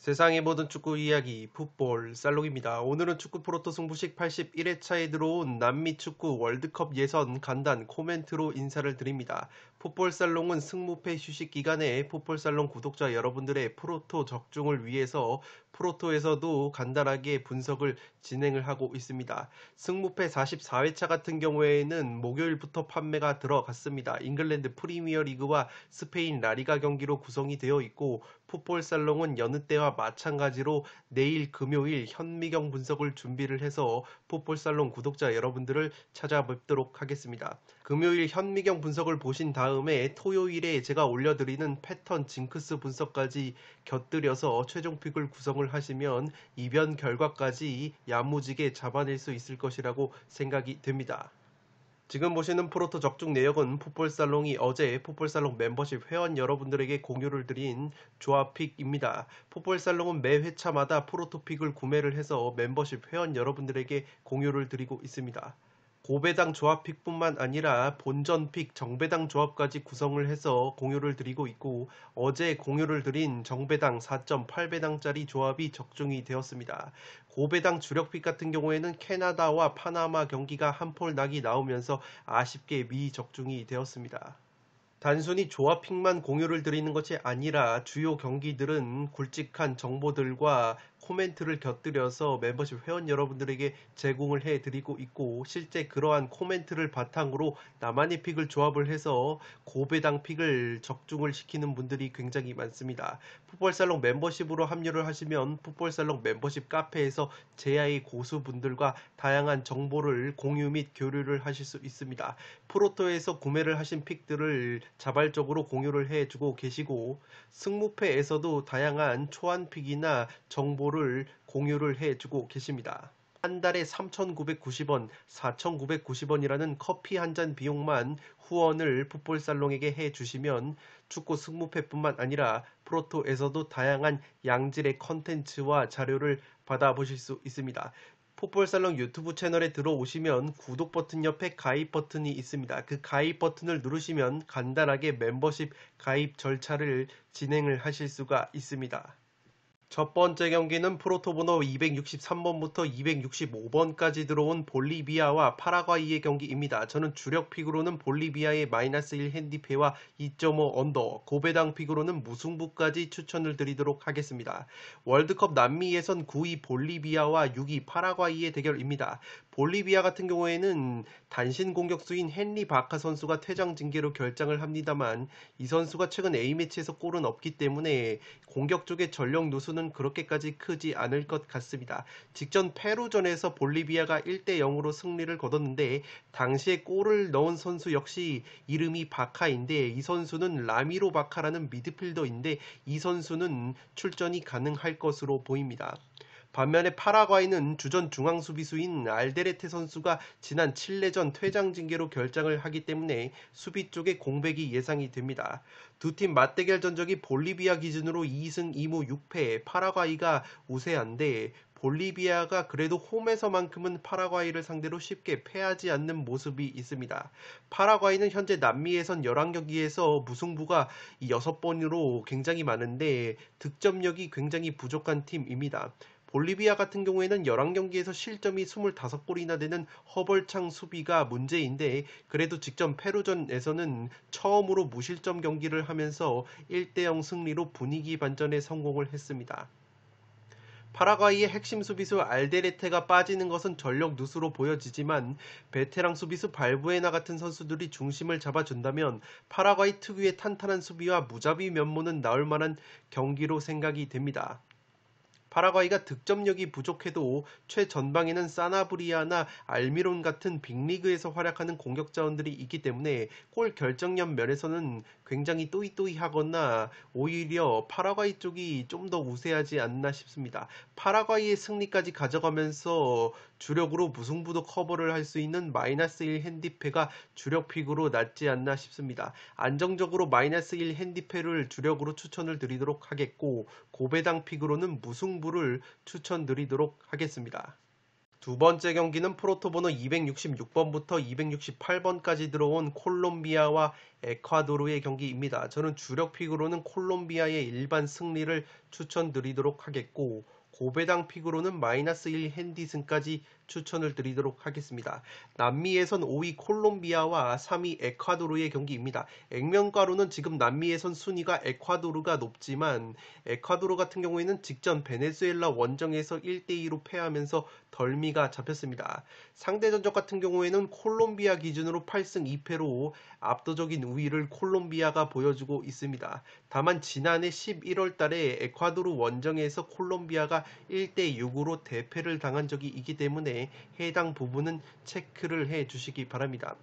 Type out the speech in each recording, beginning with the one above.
세상의 모든 축구 이야기 풋볼 살롱입니다. 오늘은 축구 프로토 승부식 81회차에 들어온 남미 축구 월드컵 예선 간단 코멘트로 인사를 드립니다. 풋볼 살롱은 승무패 휴식 기간에 풋볼 살롱 구독자 여러분들의 프로토 적중을 위해서 프로토에서도 간단하게 분석을 진행을 하고 있습니다. 승무패 44회차 같은 경우에는 목요일부터 판매가 들어갔습니다. 잉글랜드 프리미어 리그와 스페인 라리가 경기로 구성이 되어 있고 풋볼 살롱은 여느 때와 마찬가지로 내일 금요일 현미경 분석을 준비를 해서 풋볼 살롱 구독자 여러분들을 찾아뵙도록 하겠습니다. 금요일 현미경 분석을 보신 다음에 토요일에 제가 올려드리는 패턴 징크스 분석까지 곁들여서 최종 픽을 구성을 하시면 이변 결과까지 야무지게 잡아낼 수 있을 것이라고 생각이 됩니다. 지금 보시는 프로토 적중 내역은 풋볼살롱이 어제 풋볼살롱 멤버십 회원 여러분들에게 공유를 드린 조합픽입니다. 풋볼살롱은 매 회차마다 프로토픽을 구매를 해서 멤버십 회원 여러분들에게 공유를 드리고 있습니다. 고배당 조합픽뿐만 아니라 본전픽 정배당 조합까지 구성을 해서 공유를 드리고 있고 어제 공유를 드린 정배당 4.8배당짜리 조합이 적중이 되었습니다. 고배당 주력픽 같은 경우에는 캐나다와 파나마 경기가 한폴 낙이 나오면서 아쉽게 미적중이 되었습니다. 단순히 조합픽만 공유를 드리는 것이 아니라 주요 경기들은 굵직한 정보들과 코멘트를 곁들여서 멤버십 회원 여러분들에게 제공을 해드리고 있고 실제 그러한 코멘트를 바탕으로 나만의 픽을 조합을 해서 고배당 픽을 적중을 시키는 분들이 굉장히 많습니다. 풋볼살롱 멤버십으로 합류를 하시면 풋볼살롱 멤버십 카페에서 제야의 고수분들과 다양한 정보를 공유 및 교류를 하실 수 있습니다. 프로토에서 구매를 하신 픽들을 자발적으로 공유를 해주고 계시고 승무패에서도 다양한 초안픽이나 정보를 공유를 해주고 계십니다. 한 달에 3,990원, 4,990원이라는 커피 한 잔 비용만 후원을 풋볼살롱에게 해주시면 축구 승무패뿐만 아니라 프로토에서도 다양한 양질의 컨텐츠와 자료를 받아보실 수 있습니다. 풋볼살롱 유튜브 채널에 들어오시면 구독 버튼 옆에 가입 버튼이 있습니다. 그 가입 버튼을 누르시면 간단하게 멤버십 가입 절차를 진행을 하실 수가 있습니다. 첫 번째 경기는 프로토 번호 263번부터 265번까지 들어온 볼리비아와 파라과이의 경기입니다. 저는 주력 픽으로는 볼리비아의 -1 핸디페와 2.5 언더, 고배당 픽으로는 무승부까지 추천을 드리도록 하겠습니다. 월드컵 남미 예선 9위 볼리비아와 6위 파라과이의 대결입니다. 볼리비아 같은 경우에는 단신 공격수인 헨리 바카 선수가 퇴장 징계로 결장을 합니다만 이 선수가 최근 A매치에서 골은 없기 때문에 공격 쪽의 전력 누수는 그렇게까지 크지 않을 것 같습니다. 직전 페루전에서 볼리비아가 1대0으로 승리를 거뒀는데 당시에 골을 넣은 선수 역시 이름이 바카인데 이 선수는 라미로 바카라는 미드필더인데 이 선수는 출전이 가능할 것으로 보입니다. 반면에 파라과이는 주전 중앙수비수인 알데레테 선수가 지난 칠레전 퇴장 징계로 결장을 하기 때문에 수비 쪽에 공백이 예상이 됩니다. 두 팀 맞대결 전적이 볼리비아 기준으로 2승 2무 6패, 파라과이가 우세한데 볼리비아가 그래도 홈에서만큼은 파라과이를 상대로 쉽게 패하지 않는 모습이 있습니다. 파라과이는 현재 남미 예선 11경기에서 무승부가 6번으로 굉장히 많은데 득점력이 굉장히 부족한 팀입니다. 볼리비아 같은 경우에는 11경기에서 실점이 25골이나 되는 허벌창 수비가 문제인데 그래도 직전 페루전에서는 처음으로 무실점 경기를 하면서 1대0 승리로 분위기 반전에 성공을 했습니다. 파라과이의 핵심 수비수 알데레테가 빠지는 것은 전력 누수로 보여지지만 베테랑 수비수 발부에나 같은 선수들이 중심을 잡아준다면 파라과이 특유의 탄탄한 수비와 무자비 면모는 나올 만한 경기로 생각이 됩니다. 파라과이가 득점력이 부족해도 최전방에는 사나브리아나 알미론 같은 빅리그에서 활약하는 공격 자원들이 있기 때문에 골 결정력 면에서는 굉장히 또이또이하거나 오히려 파라과이 쪽이 좀 더 우세하지 않나 싶습니다. 파라과이의 승리까지 가져가면서 주력으로 무승부도 커버를 할 수 있는 -1 핸디페가 주력 픽으로 낫지 않나 싶습니다. 안정적으로 -1 핸디페를 주력으로 추천을 드리도록 하겠고 고배당 픽으로는 무승부를 추천드리도록 하겠습니다. 두 번째 경기는 프로토 번호 266번부터 268번까지 들어온 콜롬비아와 에콰도르의 경기입니다. 저는 주력 픽으로는 콜롬비아의 일반 승리를 추천드리도록 하겠고, 고배당 픽으로는 -1 핸디슨까지 추천을 드리도록 하겠습니다. 남미 예선 5위 콜롬비아와 3위 에콰도르의 경기입니다. 액면가로는 지금 남미예선 순위가 에콰도르가 높지만, 에콰도르 같은 경우에는 직전 베네수엘라 원정에서 1대2로 패하면서 덜미가 잡혔습니다. 상대 전적 같은 경우에는 콜롬비아 기준으로 8승 2패로 압도적인 우위를 콜롬비아가 보여주고 있습니다. 다만 지난해 11월 달에 에콰도르 원정에서 콜롬비아가 1대6으로 대패를 당한 적이 있기 때문에 해당 부분은 체크를 해 주시기 바랍니다.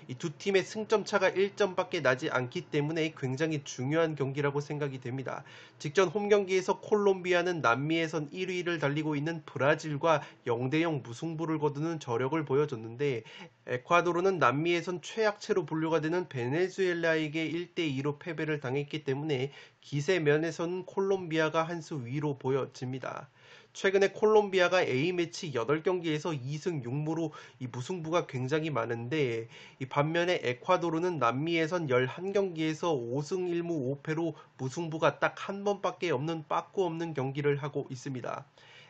이 두 팀의 승점 차가 1점밖에 나지 않기 때문에 굉장히 중요한 경기라고 생각이 됩니다. 직전 홈 경기에서 콜롬비아는 남미예선 1위를 달리고 있는 브라질과 0대0 무승부를 거두는 저력을 보여줬는데, 에콰도르는 남미예선 최약체로 분류가 되는 베네수엘라에게 1대2로 패배를 당했기 때문에 기세 면에서는 콜롬비아가 한 수 위로 보여집니다. 최근에 콜롬비아가 A매치 8경기에서 2승 6무로 이 무승부가 굉장히 많은데, 이 반면에 에콰도르는 남미예선 11경기에서 5승 1무 5패로 무승부가 딱 한 번밖에 없는 빠꾸 없는 경기를 하고 있습니다.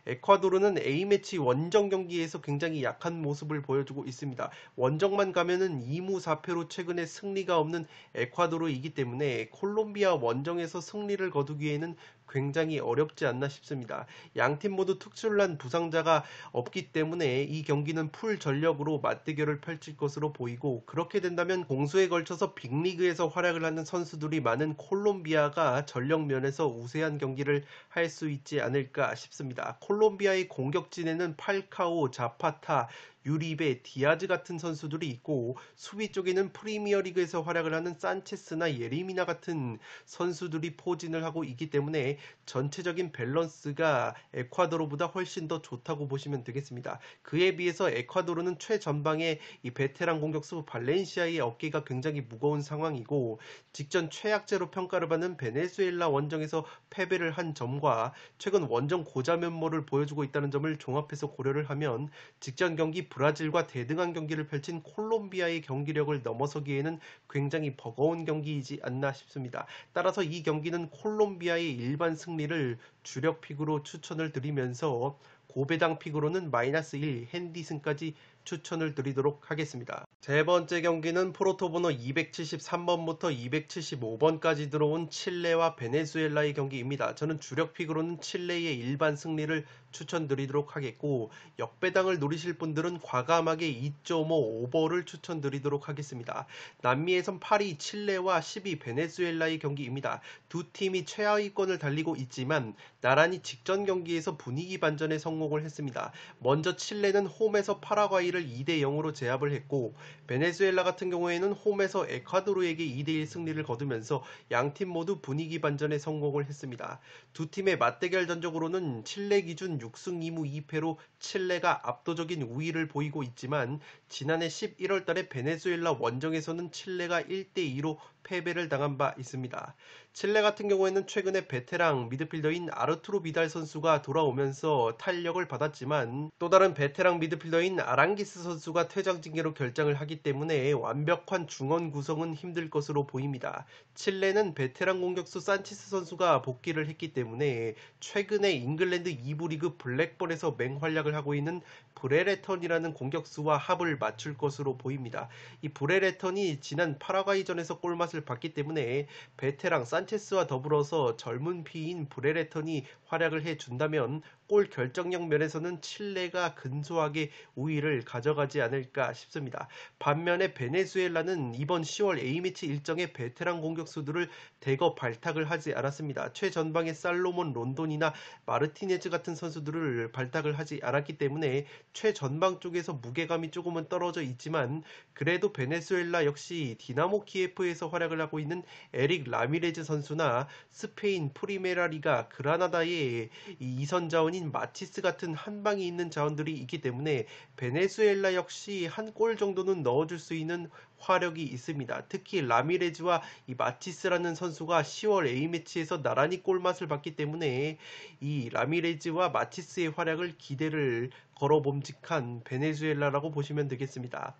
에콰도르는 A매치 원정 경기에서 굉장히 약한 모습을 보여주고 있습니다. 원정만 가면은 2무 4패로 최근에 승리가 없는 에콰도르이기 때문에 콜롬비아 원정에서 승리를 거두기에는 굉장히 어렵지 않나 싶습니다. 양팀 모두 특출난 부상자가 없기 때문에 이 경기는 풀 전력으로 맞대결을 펼칠 것으로 보이고, 그렇게 된다면 공수에 걸쳐서 빅리그에서 활약을 하는 선수들이 많은 콜롬비아가 전력 면에서 우세한 경기를 할 수 있지 않을까 싶습니다. 콜롬비아의 공격진에는 팔카오, 자파타, 유리베, 디아즈 같은 선수들이 있고, 수비 쪽에는 프리미어리그에서 활약을 하는 산체스나 예리미나 같은 선수들이 포진을 하고 있기 때문에 전체적인 밸런스가 에콰도르보다 훨씬 더 좋다고 보시면 되겠습니다. 그에 비해서 에콰도르는 최전방에 이 베테랑 공격수 발렌시아의 어깨가 굉장히 무거운 상황이고, 직전 최약체로 평가를 받는 베네수엘라 원정에서 패배를 한 점과 최근 원정 고자 면모를 보여주고 있다는 점을 종합해서 고려를 하면, 직전 경기 브라질과 대등한 경기를 펼친 콜롬비아의 경기력을 넘어서기에는 굉장히 버거운 경기이지 않나 싶습니다. 따라서 이 경기는 콜롬비아의 일반 승리를 주력 픽으로 추천을 드리면서, 고배당 픽으로는 -1 핸디슨까지 추천을 드리도록 하겠습니다. 세 번째 경기는 프로토 번호 273번부터 275번까지 들어온 칠레와 베네수엘라의 경기입니다. 저는 주력 픽으로는 칠레의 일반 승리를 추천드리도록 하겠고, 역배당을 노리실 분들은 과감하게 2.5 오버를 추천드리도록 하겠습니다. 남미예선 8위 칠레와 10위 베네수엘라의 경기입니다. 두 팀이 최하위권을 달리고 있지만 나란히 직전 경기에서 분위기 반전에 성공을 했습니다. 먼저 칠레는 홈에서 파라과이를 2대0으로 제압을 했고, 베네수엘라 같은 경우에는 홈에서 에콰도르에게 2대1 승리를 거두면서 양팀 모두 분위기 반전에 성공을 했습니다. 두 팀의 맞대결 전적으로는 칠레 기준 6승 2무 2패로 칠레가 압도적인 우위를 보이고 있지만, 지난해 11월 달에 베네수엘라 원정에서는 칠레가 1대2로 패배를 당한 바 있습니다. 칠레 같은 경우에는 최근에 베테랑 미드필더인 아르투로 비달 선수가 돌아오면서 탄력을 받았지만, 또 다른 베테랑 미드필더인 아랑기스 선수가 퇴장 징계로 결장을 하기 때문에 완벽한 중원 구성은 힘들 것으로 보입니다. 칠레는 베테랑 공격수 산치스 선수가 복귀를 했기 때문에 최근에 잉글랜드 2부 리그 블랙번에서 맹활약을 하고 있는 브레레턴이라는 공격수와 합을 맞출 것으로 보입니다. 이 브레레턴이 지난 파라과이전에서 골맛을 봤기 때문에 베테랑 산체스와 더불어서 젊은 피인 브레레턴이 활약을 해준다면 골 결정력 면에서는 칠레가 근소하게 우위를 가져가지 않을까 싶습니다. 반면에 베네수엘라는 이번 10월 A매치 일정에 베테랑 공격수들을 대거 발탁을 하지 않았습니다. 최전방의 살로몬 론돈이나 마르티네즈 같은 선수들을 발탁을 하지 않았기 때문에 최전방 쪽에서 무게감이 조금은 떨어져 있지만, 그래도 베네수엘라 역시 디나모 키예프에서 활약을 하고 있는 에릭 라미레즈 선수나 스페인 프리메라 리가 그라나다의 이선 자원인 아닌 마티스 같은 한방이 있는 자원들이 있기 때문에 베네수엘라 역시 한 골 정도는 넣어줄 수 있는 화력이 있습니다. 특히 라미레즈와 이 마티스라는 선수가 10월 A매치에서 나란히 골맛을 봤기 때문에 이 라미레즈와 마티스의 활약을 기대를 걸어봄직한 베네수엘라라고 보시면 되겠습니다.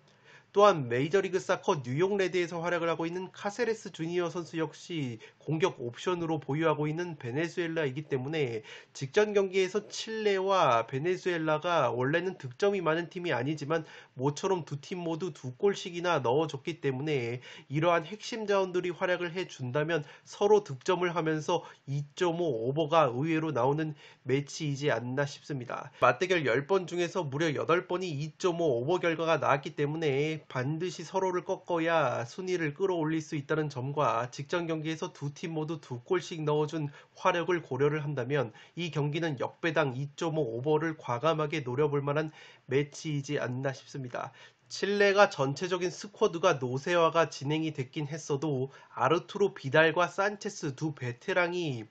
또한 메이저리그 사커 뉴욕 레드에서 활약을 하고 있는 카세레스 주니어 선수 역시 공격 옵션으로 보유하고 있는 베네수엘라이기 때문에 직전 경기에서 칠레와 베네수엘라가 원래는 득점이 많은 팀이 아니지만 모처럼 두 팀 모두 두 골씩이나 넣어줬기 때문에 이러한 핵심 자원들이 활약을 해준다면 서로 득점을 하면서 2.5 오버가 의외로 나오는 매치이지 않나 싶습니다. 맞대결 10번 중에서 무려 8번이 2.5 오버 결과가 나왔기 때문에 반드시 서로를 꺾어야 순위를 끌어올릴 수 있다는 점과 직전 경기에서 두 팀 모두 두 골씩 넣어준 화력을 고려를 한다면 이 경기는 역배당 2.5 오버를 과감하게 노려볼 만한 매치이지 않나 싶습니다. 칠레가 전체적인 스쿼드가 노쇠화가 진행이 됐긴 했어도 아르투로 비달과 산체스 두 베테랑이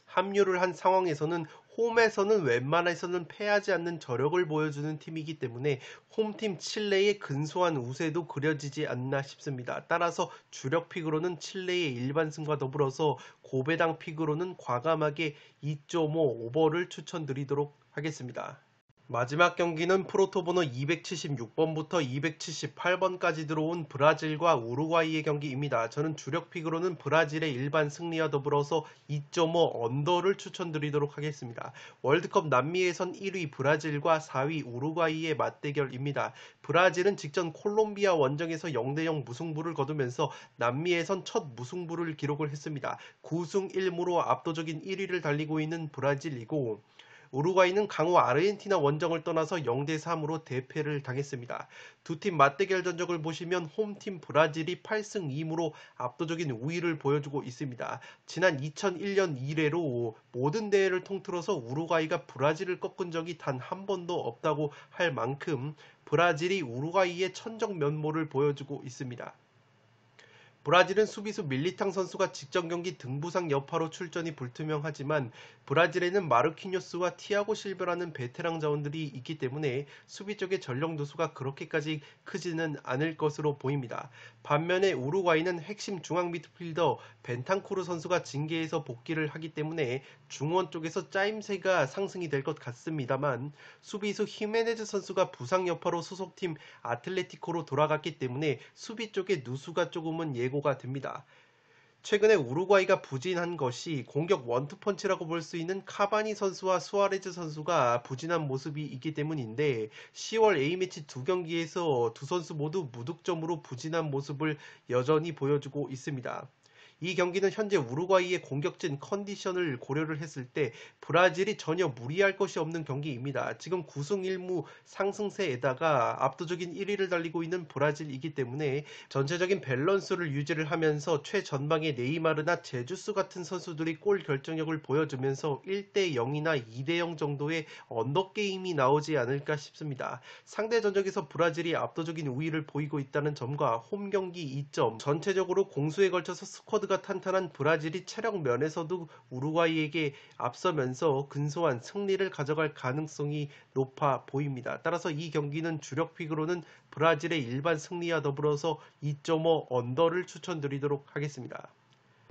합류를 한 상황에서는 홈에서는 웬만해서는 패하지 않는 저력을 보여주는 팀이기 때문에 홈팀 칠레의 근소한 우세도 그려지지 않나 싶습니다. 따라서 주력 픽으로는 칠레의 일반승과 더불어서 고배당 픽으로는 과감하게 2.5 오버를 추천드리도록 하겠습니다. 마지막 경기는 프로토 번호 276번부터 278번까지 들어온 브라질과 우루과이의 경기입니다. 저는 주력 픽으로는 브라질의 일반 승리와 더불어서 2.5 언더를 추천드리도록 하겠습니다. 월드컵 남미 예선 1위 브라질과 4위 우루과이의 맞대결입니다. 브라질은 직전 콜롬비아 원정에서 0대0 무승부를 거두면서 남미 예선 첫 무승부를 기록을 했습니다. 9승 1무로 압도적인 1위를 달리고 있는 브라질이고 우루과이는 강호 아르헨티나 원정을 떠나서 0대3으로 대패를 당했습니다. 두 팀 맞대결 전적을 보시면 홈팀 브라질이 8승 2무로 압도적인 우위를 보여주고 있습니다. 지난 2001년 이래로 모든 대회를 통틀어서 우루과이가 브라질을 꺾은 적이 단 한 번도 없다고 할 만큼 브라질이 우루과이의 천적 면모를 보여주고 있습니다. 브라질은 수비수 밀리탕 선수가 직전 경기 등부상 여파로 출전이 불투명하지만 브라질에는 마르키뇨스와 티아고 실베라는 베테랑 자원들이 있기 때문에 수비 쪽의 전력 누수가 그렇게까지 크지는 않을 것으로 보입니다. 반면에 우루과이는 핵심 중앙 미드필더 벤탄쿠르 선수가 징계에서 복귀를 하기 때문에 중원 쪽에서 짜임새가 상승이 될 것 같습니다만 수비수 히메네즈 선수가 부상 여파로 소속팀 아틀레티코로 돌아갔기 때문에 수비 쪽의 누수가 조금은 예고가 됩니다. 최근에 우루과이가 부진한 것이 공격 원투펀치라고 볼 수 있는 카바니 선수와 수아레즈 선수가 부진한 모습이 있기 때문인데 10월 A매치 두 경기에서 두 선수 모두 무득점으로 부진한 모습을 여전히 보여주고 있습니다. 이 경기는 현재 우루과이의 공격진 컨디션을 고려를 했을 때 브라질이 전혀 무리할 것이 없는 경기입니다. 지금 9승 1무 상승세에다가 압도적인 1위를 달리고 있는 브라질이기 때문에 전체적인 밸런스를 유지를 하면서 최전방의 네이마르나 제주스 같은 선수들이 골 결정력을 보여주면서 1대0이나 2대0 정도의 언더게임이 나오지 않을까 싶습니다. 상대 전적에서 브라질이 압도적인 우위를 보이고 있다는 점과 홈경기 2점, 전체적으로 공수에 걸쳐서 스쿼드가 탄탄한 브라질이 체력 면에서도 우루과이에게 앞서면서 근소한 승리를 가져갈 가능성이 높아 보입니다. 따라서 이 경기는 주력 픽으로는 브라질의 일반 승리와 더불어서 2.5 언더를 추천드리도록 하겠습니다.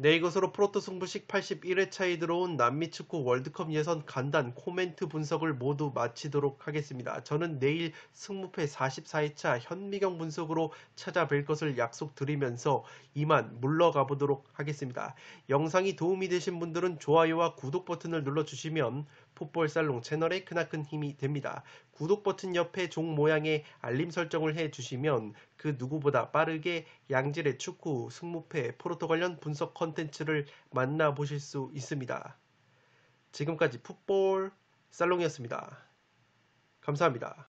네, 이것으로 프로토 승부식 81회차에 들어온 남미 축구 월드컵 예선 간단 코멘트 분석을 모두 마치도록 하겠습니다. 저는 내일 승무패 44회차 현미경 분석으로 찾아뵐 것을 약속드리면서 이만 물러가 보도록 하겠습니다. 영상이 도움이 되신 분들은 좋아요와 구독 버튼을 눌러주시면 풋볼살롱 채널에 크나큰 힘이 됩니다. 구독 버튼 옆에 종 모양의 알림 설정을 해주시면 그 누구보다 빠르게 양질의 축구, 승무패, 프로토 관련 분석 컨텐츠를 만나보실 수 있습니다. 지금까지 풋볼 살롱이었습니다. 감사합니다.